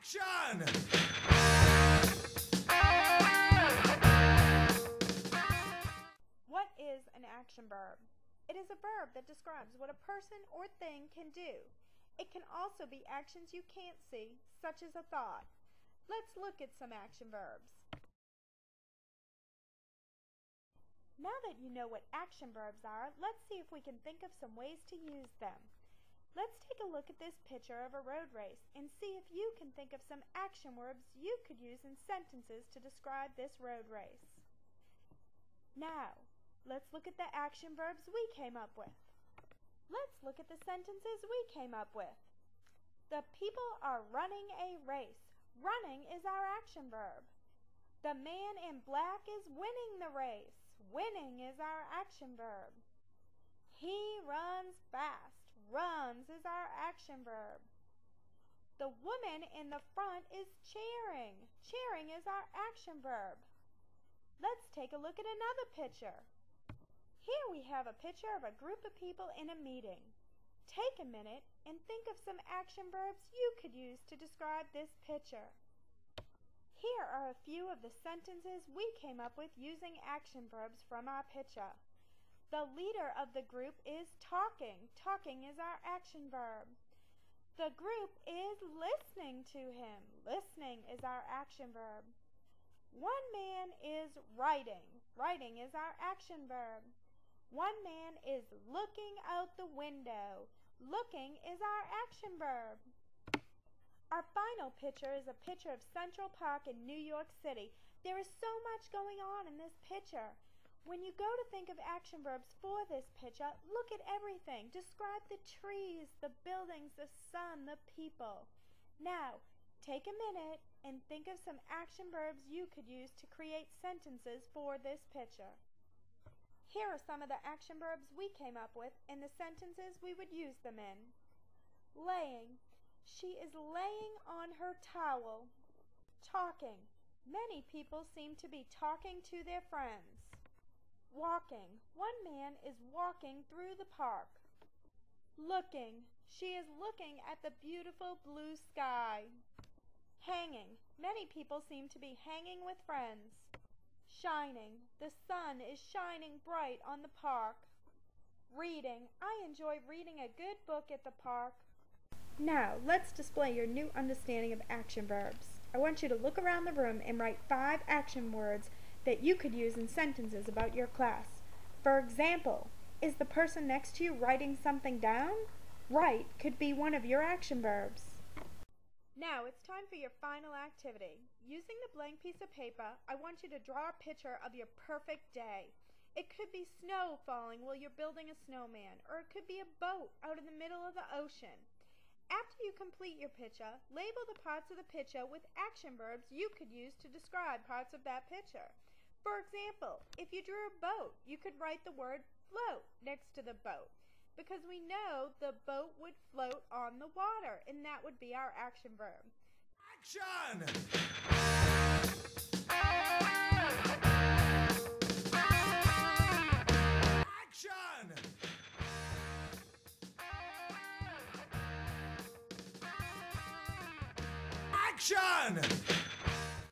Action! What is an action verb? It is a verb that describes what a person or thing can do. It can also be actions you can't see, such as a thought. Let's look at some action verbs. Now that you know what action verbs are, let's see if we can think of some ways to use them. Let's take a look at this picture of a road race and see if you can think of some action verbs you could use in sentences to describe this road race. Now, let's look at the action verbs we came up with. Let's look at the sentences we came up with. The people are running a race. Running is our action verb. The man in black is winning the race. Winning is our action verb. He runs fast. Runs is our action verb. The woman in the front is cheering. Cheering is our action verb. Let's take a look at another picture. Here we have a picture of a group of people in a meeting. Take a minute and think of some action verbs you could use to describe this picture. Here are a few of the sentences we came up with using action verbs from our picture. The leader of the group is talking. Talking is our action verb. The group is listening to him. Listening is our action verb. One man is writing. Writing is our action verb. One man is looking out the window. Looking is our action verb. Our final picture is a picture of Central Park in New York City. There is so much going on in this picture. When you go to think of action verbs for this picture, look at everything. Describe the trees, the buildings, the sun, the people. Now, take a minute and think of some action verbs you could use to create sentences for this picture. Here are some of the action verbs we came up with and the sentences we would use them in. Laying. She is laying on her towel. Talking. Many people seem to be talking to their friends. Walking. One man is walking through the park. Looking. She is looking at the beautiful blue sky. Hanging. Many people seem to be hanging with friends. Shining. The sun is shining bright on the park. Reading. I enjoy reading a good book at the park. Now, let's display your new understanding of action verbs. I want you to look around the room and write 5 action words that you could use in sentences about your class. For example, is the person next to you writing something down? Write could be one of your action verbs. Now it's time for your final activity. Using the blank piece of paper, I want you to draw a picture of your perfect day. It could be snow falling while you're building a snowman, or it could be a boat out in the middle of the ocean. After you complete your picture, label the parts of the picture with action verbs you could use to describe parts of that picture. For example, if you drew a boat, you could write the word float next to the boat, because we know the boat would float on the water, and that would be our action verb. Action! Action! Action!